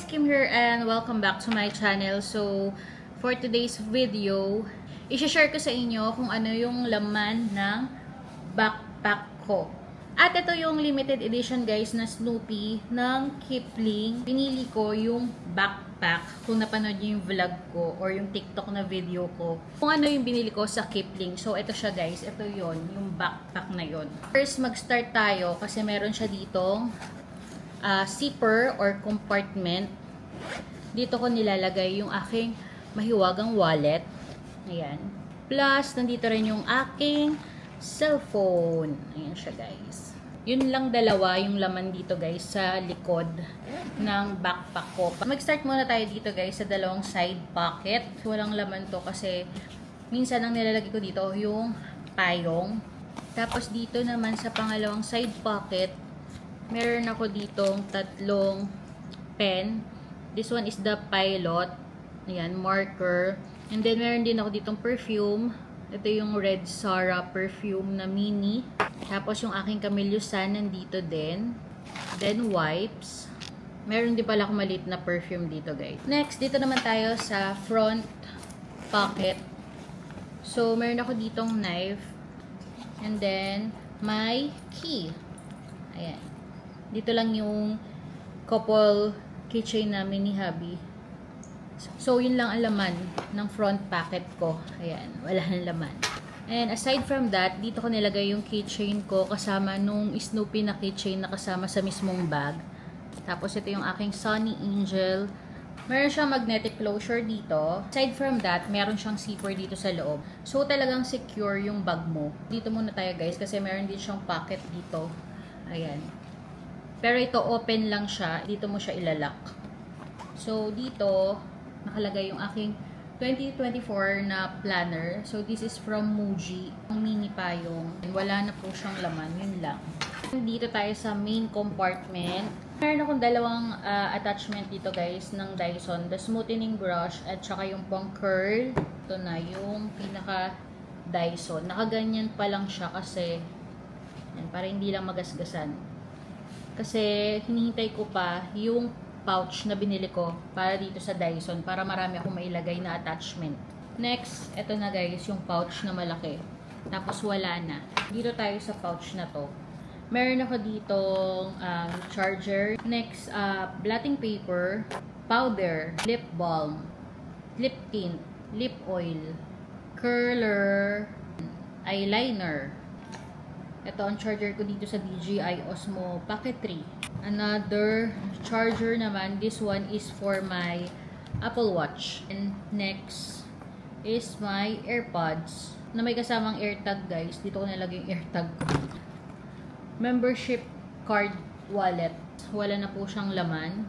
Kim here and welcome back to my channel. So, for today's video, i-share ko sa inyo kung ano yung laman ng backpack ko. At ito yung limited edition guys na Snoopy ng Kipling. Pinili ko yung backpack kung napanood niyo yung vlog ko or yung TikTok na video ko. Kung ano yung binili ko sa Kipling. So, ito siya guys. Ito yon yung backpack na yon. First, mag-start tayo kasi meron siya ditong zipper or compartment. Dito ko nilalagay yung aking mahiwagang wallet. Ayan. Plus, nandito rin yung aking cellphone. Ayan siya guys. Yun lang dalawa yung laman dito guys sa likod ng backpack ko. Mag-start muna tayo dito guys sa dalawang side pocket. Walang laman to kasi minsan ang nilalagay ko dito yung payong. Tapos dito naman sa pangalawang side pocket, meron ako ditong tatlong pen. This one is the Pilot. Ayan, marker. And then, meron din ako ditong perfume. Ito yung Red Sarah perfume na mini. Tapos, yung aking Camelliusan nandito din. Then, wipes. Meron din pala akong maliit na perfume dito, guys. Next, dito naman tayo sa front pocket. So, meron ako ditong knife. And then, my key. Ayan. Dito lang yung couple keychain namin ni hubby. So, yun lang ang laman ng front pocket ko. Ayan, wala nang laman. And aside from that, dito ko nilagay yung keychain ko kasama nung Snoopy na keychain na kasama sa mismong bag. Tapos, ito yung aking Sunny Angel. Meron siyang magnetic closure dito. Aside from that, meron siyang zipper dito sa loob. So, talagang secure yung bag mo. Dito muna tayo guys kasi meron din siyang pocket dito. Ayan. Pero ito, open lang siya. Dito mo siya ilalak. So, dito, nakalagay yung aking 2024 na planner. So, this is from Muji. Ang mini payong. Wala na po siyang laman. Yun lang. Dito tayo sa main compartment. Meron akong dalawang attachment dito guys ng Dyson. The smoothing brush at saka yung pang curl. Ito na yung pinaka Dyson. Nakaganyan pa lang siya kasi yan, para hindi lang magasgasan. Kasi hinihintay ko pa yung pouch na binili ko para dito sa Dyson para marami akong mailagay na attachment. Next, eto na guys, yung pouch na malaki. Tapos wala na. Dito tayo sa pouch na to. Meron ako ditong charger. Next, blotting paper, powder, lip balm, lip tint, lip oil, curler, eyeliner. Ito ang charger ko dito sa DJI Osmo Pocket 3. Another charger naman, this one is for my Apple Watch. And next is my AirPods na may kasamang AirTag guys. Dito ko nalagay yung AirTag ko. Membership card wallet. Wala na po siyang laman.